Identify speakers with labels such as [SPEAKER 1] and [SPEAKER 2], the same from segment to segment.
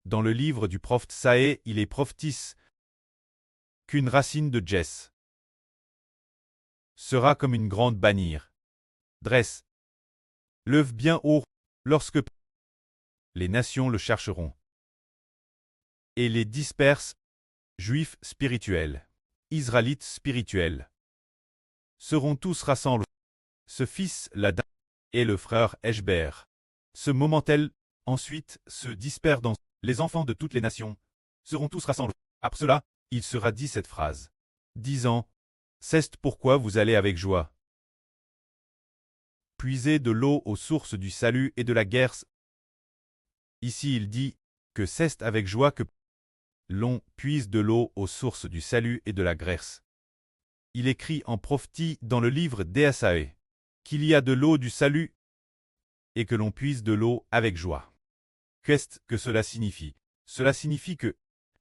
[SPEAKER 1] Dans le livre du prophète Saé, il est prophétise qu'une racine de Jess sera comme une grande bannière. Dresse l'œuf bien haut lorsque les nations le chercheront et les disperses, juifs spirituels, israélites spirituels, seront tous rassemblés. Ce fils-là et le frère Eshber. Ce moment-tel, ensuite, se disperse dans les enfants de toutes les nations, seront tous rassemblés. Après cela, il sera dit cette phrase, disant, c'est pourquoi vous allez avec joie. Puisez de l'eau aux sources du salut et de la guerre. Ici il dit, que c'est avec joie que l'on puise de l'eau aux sources du salut et de la grâce. Il écrit en prophétie dans le livre d'Ésaïe qu'il y a de l'eau du salut et que l'on puise de l'eau avec joie. Qu'est-ce que cela signifie? Cela signifie que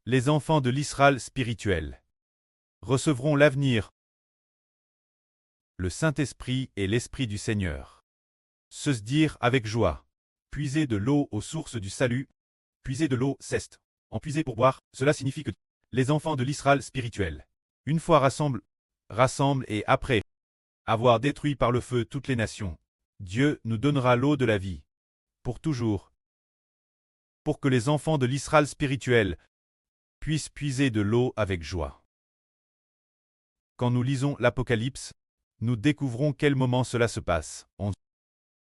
[SPEAKER 1] les enfants de l'Israël spirituel recevront l'avenir, le Saint-Esprit et l'Esprit du Seigneur. Se dire avec joie, puiser de l'eau aux sources du salut, puiser de l'eau, c'est en puiser pour boire, cela signifie que les enfants de l'Israël spirituel, une fois rassemblent et après avoir détruit par le feu toutes les nations, Dieu nous donnera l'eau de la vie, pour toujours, pour que les enfants de l'Israël spirituel puissent puiser de l'eau avec joie. Quand nous lisons l'Apocalypse, nous découvrons quel moment cela se passe.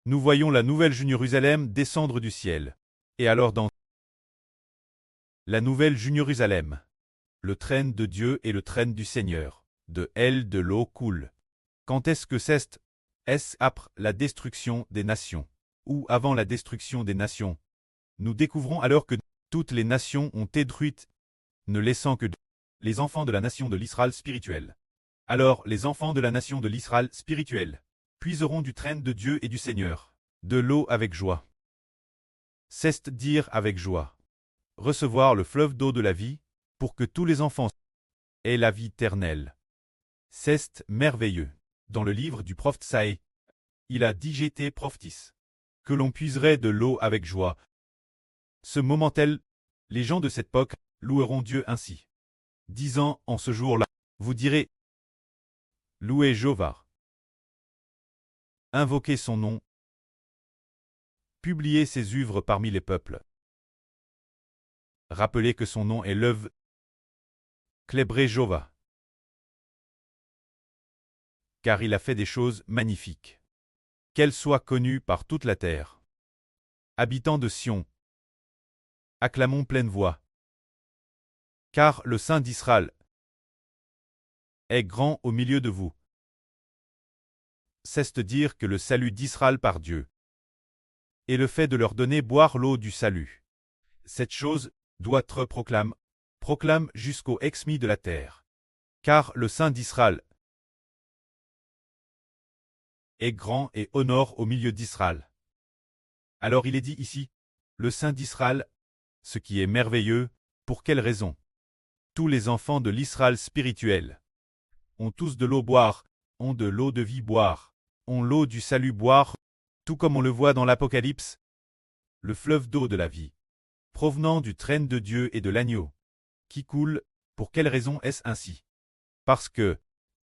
[SPEAKER 1] Nous voyons la nouvelle Jérusalem descendre du ciel. Et alors dans la nouvelle Jérusalem, le trône de Dieu et le trône du Seigneur, de elle de l'eau coule. Quand est-ce que c'est? Est-ce après la destruction des nations, ou avant la destruction des nations? Nous découvrons alors que toutes les nations ont été détruites, ne laissant que les enfants de la nation de l'Israël spirituel. Alors les enfants de la nation de l'Israël spirituel puiseront du trône de Dieu et du Seigneur, de l'eau avec joie. C'est dire avec joie, recevoir le fleuve d'eau de la vie, pour que tous les enfants aient la vie éternelle. C'est merveilleux. Dans le livre du prophète Saé, il a dit j'étais prophétise, que l'on puiserait de l'eau avec joie. Ce moment-tel, les gens de cette époque loueront Dieu ainsi, disant en ce jour-là, vous direz, louez Jéhovah, invoquez son nom, publiez ses œuvres parmi les peuples. Rappelez que son nom est l'œuvre, célébrez Jéhovah, car il a fait des choses magnifiques. Qu'elle soit connue par toute la terre. Habitants de Sion, acclamons pleine voix. Car le Saint d'Israël est grand au milieu de vous. C'est dire que le salut d'Israël par Dieu et le fait de leur donner boire l'eau du salut. Cette chose doit être proclame jusqu'au exmis de la terre. Car le Saint d'Israël est grand et honore au milieu d'Israël. Alors il est dit ici, le Saint d'Israël, ce qui est merveilleux, pour quelle raison? Tous les enfants de l'Israël spirituel ont tous de l'eau boire, ont de l'eau de vie boire, ont l'eau du salut boire, tout comme on le voit dans l'Apocalypse, le fleuve d'eau de la vie, provenant du trône de Dieu et de l'agneau, qui coule. Pour quelle raison est-ce ainsi? Parce que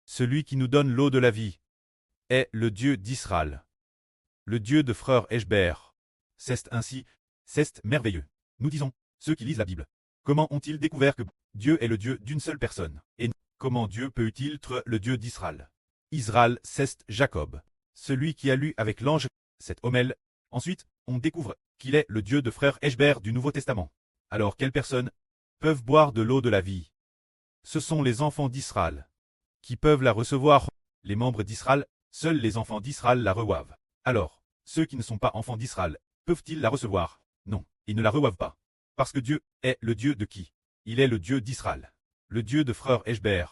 [SPEAKER 1] celui qui nous donne l'eau de la vie est le Dieu d'Israël, le Dieu de frère Eshber. C'est ainsi, c'est merveilleux. Nous disons, ceux qui lisent la Bible, comment ont-ils découvert que Dieu est le Dieu d'une seule personne? Et comment Dieu peut-il être le Dieu d'Israël? Israël, c'est Jacob, celui qui a lu avec l'ange cette homelle. Ensuite, on découvre qu'il est le Dieu de frère Eshber du Nouveau Testament. Alors quelles personnes peuvent boire de l'eau de la vie? Ce sont les enfants d'Israël qui peuvent la recevoir. Les membres d'Israël, seuls les enfants d'Israël la reçoivent. Alors, ceux qui ne sont pas enfants d'Israël, peuvent-ils la recevoir? Non, ils ne la reçoivent pas. Parce que Dieu est le Dieu de qui? Il est le Dieu d'Israël, le Dieu de frère Eshber.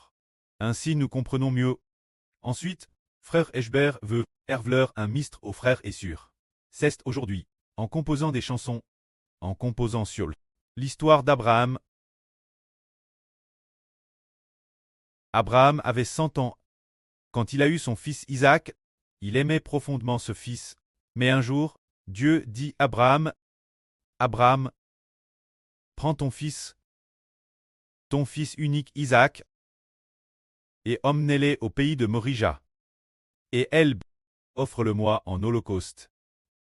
[SPEAKER 1] Ainsi nous comprenons mieux. Ensuite, frère Eshber veut ervleur un mistre aux frères et sûr. C'est aujourd'hui, en composant des chansons, en composant sur l'histoire d'Abraham. Abraham avait 100 ans. Quand il a eu son fils Isaac, il aimait profondément ce fils. Mais un jour, Dieu dit à Abraham, Abraham, prends ton fils unique Isaac, et emmenez-les au pays de Morija. Et elle, offre-le-moi en holocauste.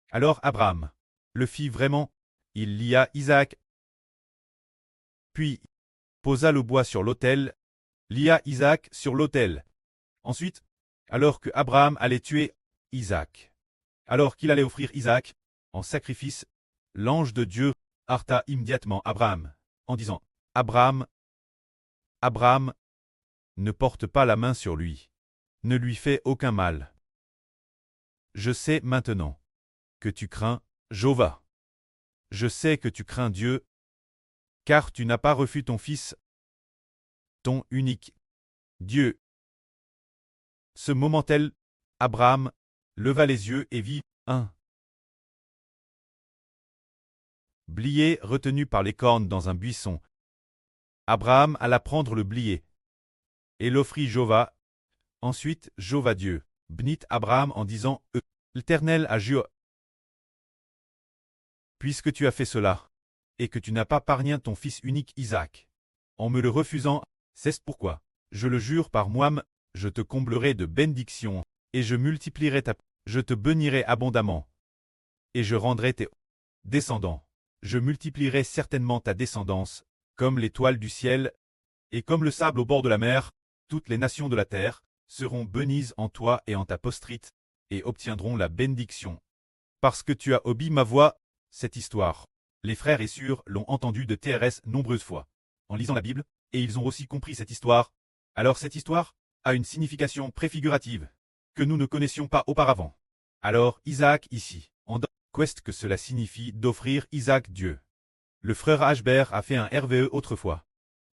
[SPEAKER 1] Alors Abraham le fit vraiment, il lia Isaac, puis posa le bois sur l'autel, lia Isaac sur l'autel. Ensuite, alors que Abraham allait tuer Isaac, alors qu'il allait offrir Isaac en sacrifice, l'ange de Dieu heurta immédiatement Abraham, en disant, Abraham, Abraham, ne porte pas la main sur lui, ne lui fais aucun mal. Je sais maintenant que tu crains Jéhovah. Je sais que tu crains Dieu, car tu n'as pas reçu ton fils, ton unique Dieu. Ce moment-là, Abraham leva les yeux et vit un blier retenu par les cornes dans un buisson. Abraham alla prendre le blier et l'offrit Jéhovah. Ensuite, Jéhovah Dieu bénit Abraham en disant, l'Éternel a juré, puisque tu as fait cela, et que tu n'as pas pargné ton fils unique Isaac, en me le refusant, c'est pourquoi, je le jure par moi-même, je te comblerai de bénédictions, et je multiplierai je te bénirai abondamment, et je rendrai tes descendants. Je multiplierai certainement ta descendance, comme l'étoile du ciel, et comme le sable au bord de la mer. Toutes les nations de la terre seront bénies en toi et en ta postérité, et obtiendront la bénédiction. Parce que tu as obéi ma voix, cette histoire, les frères et sœurs l'ont entendue de TRS nombreuses fois, en lisant la Bible, et ils ont aussi compris cette histoire. Alors cette histoire a une signification préfigurative, que nous ne connaissions pas auparavant. Alors Isaac ici, en qu'est-ce que cela signifie d'offrir Isaac Dieu? Le frère Ashbert a fait un RVE autrefois.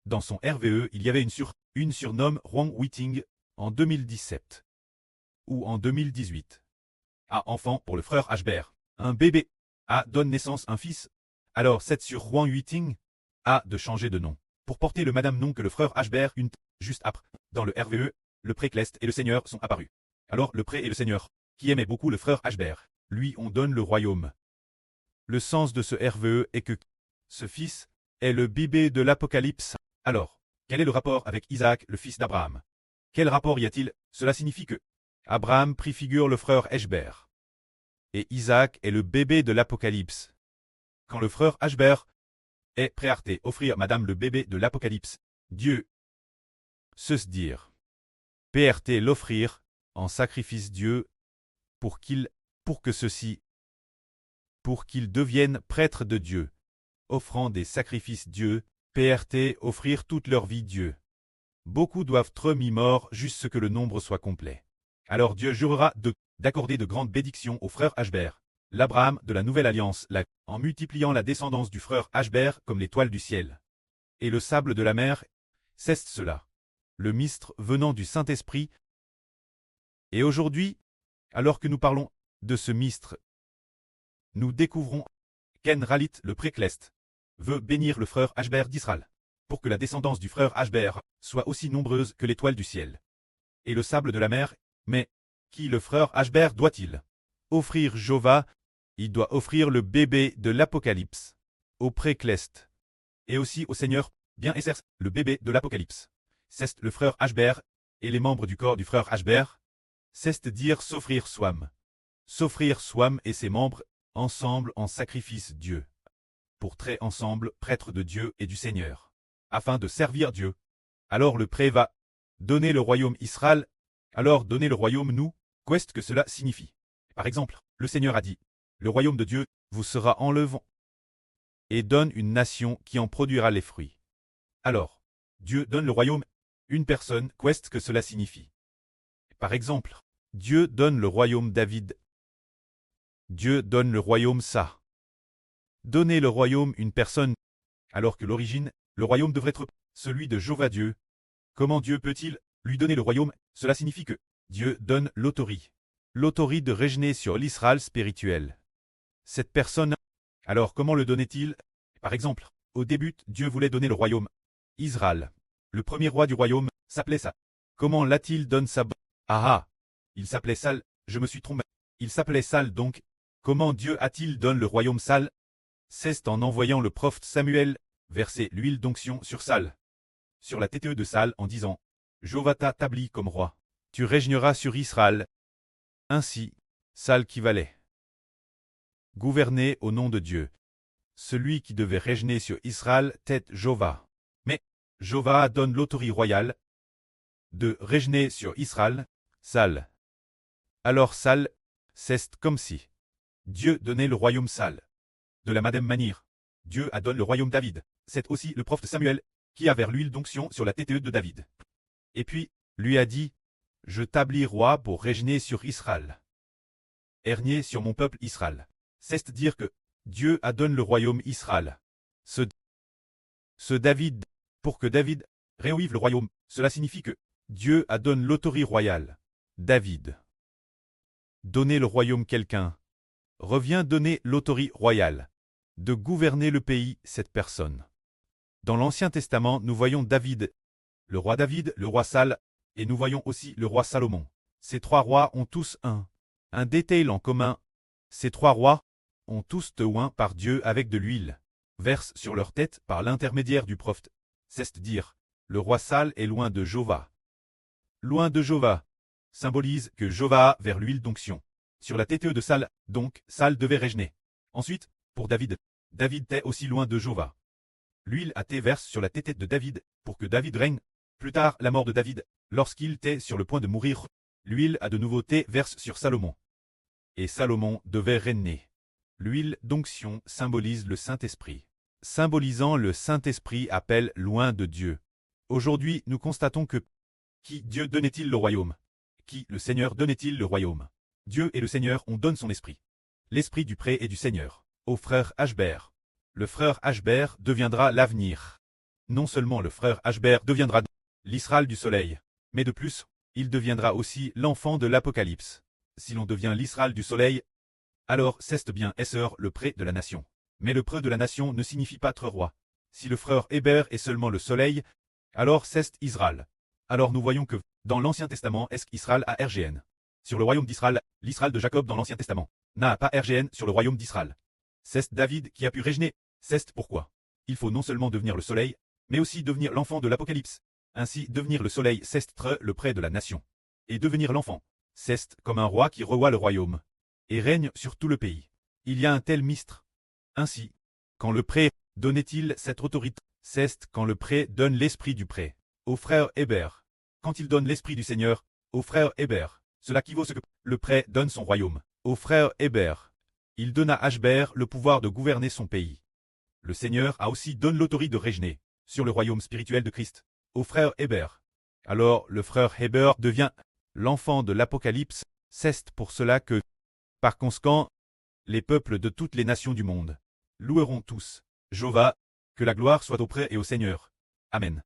[SPEAKER 1] Dans son RVE, il y avait une surnomme Wrong Whiting en 2017 ou en 2018. Enfant pour le frère Ashbert, un bébé donne naissance un fils. Alors cette sur Wrong Whiting de changer de nom pour porter le madame nom que le frère Ashbert juste après. Dans le RVE, le pré-Clest et le Seigneur sont apparus. Alors le pré et le Seigneur, qui aimait beaucoup le frère Ashbert, lui on donne le royaume. Le sens de ce RVE est que ce fils est le bébé de l'Apocalypse. Alors, quel est le rapport avec Isaac, le fils d'Abraham? Quel rapport y a-t-il? Cela signifie que Abraham préfigure le frère Ashbert. Et Isaac est le bébé de l'Apocalypse. Quand le frère Ashbert est prêt à offrir madame le bébé de l'Apocalypse, Dieu se dire PRT l'offrir en sacrifice Dieu pour qu'il devienne prêtre de Dieu, offrant des sacrifices Dieu, PRT offrir toute leur vie Dieu. Beaucoup doivent être mis morts juste ce que le nombre soit complet. Alors Dieu jurera d'accorder de grandes bénédictions au frère Ashbert, l'Abraham de la nouvelle alliance, en multipliant la descendance du frère Ashbert comme l'étoile du ciel. Et le sable de la mer, c'est cela. Le mistre venant du Saint-Esprit. Et aujourd'hui, alors que nous parlons de ce mistre, nous découvrons qu'En Ralit le pré-Clest veut bénir le frère Ashbert d'Israël, pour que la descendance du frère Ashbert soit aussi nombreuse que l'étoile du ciel. Et le sable de la mer, mais qui le frère Ashbert doit-il offrir Jéhovah? Il doit offrir le bébé de l'Apocalypse au pré-Clest, et aussi au Seigneur, bien exerce le bébé de l'Apocalypse. C'est le frère Ashbert et les membres du corps du frère Ashbert, c'est dire s'offrir soi-même. S'offrir soi-même et ses membres, ensemble en sacrifice Dieu. Pour traiter ensemble prêtre de Dieu et du Seigneur, afin de servir Dieu. Alors le pré va donner le royaume Israël, alors donner le royaume nous, qu'est-ce que cela signifie? Par exemple, le Seigneur a dit, le royaume de Dieu vous sera enlevé, et donne une nation qui en produira les fruits. Alors, Dieu donne le royaume, une personne, qu'est-ce que cela signifie? Par exemple, Dieu donne le royaume David. Dieu donne le royaume ça. Donner le royaume une personne, alors que l'origine, le royaume devrait être celui de Jéhovah Dieu. Comment Dieu peut-il lui donner le royaume? Cela signifie que Dieu donne l'autorité. L'autorité de régner sur l'Israël spirituel. Cette personne, alors comment le donnait-il? Par exemple, au début, Dieu voulait donner le royaume. Israël. Le premier roi du royaume s'appelait Saül. Comment l'a-t-il donné ça? Il s'appelait Saül, je me suis trompé. Il s'appelait Saül donc. Comment Dieu a-t-il donné le royaume Saül? C'est en envoyant le prophète Samuel, verser l'huile d'onction sur Sal, sur la tête de Sal en disant « Jéhovah t'a établi comme roi. Tu régneras sur Israël. » Ainsi, Sal qui valait gouverner au nom de Dieu. Celui qui devait régner sur Israël tête Jéhovah. Mais Jéhovah donne l'autorité royale de régner sur Israël, Sal. Alors Sal, c'est comme si Dieu donnait le royaume Sal. De la même manière, Dieu a donné le royaume David. C'est aussi le prophète Samuel qui a vers l'huile d'onction sur la tête de David. Et puis, lui a dit, je t'établis roi pour régner sur Israël. Régner sur mon peuple Israël. C'est dire que Dieu a donné le royaume Israël. Ce David, pour que David réouvre le royaume, cela signifie que Dieu a donné l'autorité royale. David. Donner le royaume quelqu'un revient donner l'autorité royale de gouverner le pays cette personne. Dans l'Ancien Testament, nous voyons David, le roi Sal, et nous voyons aussi le roi Salomon. Ces trois rois ont tous un détail en commun. Ces trois rois ont tous été oints par Dieu avec de l'huile, verse sur leur tête par l'intermédiaire du prophète. C'est-à-dire, le roi Sal est loin de Jéhovah. Loin de Jéhovah symbolise que Jéhovah a vers l'huile d'onction. Sur la tête de Sal, donc, Sal devait régner. Ensuite, pour David, David était aussi loin de Jéhovah. L'huile a été verse sur la tête de David, pour que David règne. Plus tard, la mort de David, lorsqu'il était sur le point de mourir, l'huile a de nouveau été verse sur Salomon. Et Salomon devait régner. L'huile d'onction symbolise le Saint-Esprit. Symbolisant le Saint-Esprit appelle loin de Dieu. Aujourd'hui, nous constatons que qui Dieu donnait-il le royaume? Qui le Seigneur donnait-il le royaume? Dieu et le Seigneur ont donné son esprit. L'esprit du pré et du Seigneur. Au frère Ashbert. Le frère Ashbert deviendra l'avenir. Non seulement le frère Ashbert deviendra l'Israël du soleil, mais de plus, il deviendra aussi l'enfant de l'Apocalypse. Si l'on devient l'Israël du soleil, alors c'est bien Esser le pré de la nation. Mais le pré de la nation ne signifie pas être roi. Si le frère Hébert est seulement le soleil, alors c'est Israël. Alors nous voyons que, dans l'Ancien Testament, est-ce qu'Israël a RGN sur le royaume d'Israël, l'Israël de Jacob dans l'Ancien Testament n'a pas RGN sur le royaume d'Israël. C'est David qui a pu régner. C'est pourquoi il faut non seulement devenir le soleil, mais aussi devenir l'enfant de l'Apocalypse. Ainsi, devenir le soleil, c'est être le pré de la nation. Et devenir l'enfant, c'est comme un roi qui revoit le royaume et règne sur tout le pays. Il y a un tel mystre. Ainsi, quand le pré donnait-il cette autorité, c'est quand le pré donne l'esprit du pré au frère Hébert. Quand il donne l'esprit du Seigneur au frère Hébert, cela qui vaut ce que le pré donne son royaume au frère Hébert. Il donne à Ashbert le pouvoir de gouverner son pays. Le Seigneur a aussi donné l'autorité de régner sur le royaume spirituel de Christ au frère Hébert. Alors le frère Hébert devient l'enfant de l'Apocalypse. C'est pour cela que, par conséquent, les peuples de toutes les nations du monde loueront tous Jéhovah, que la gloire soit auprès et au Seigneur. Amen.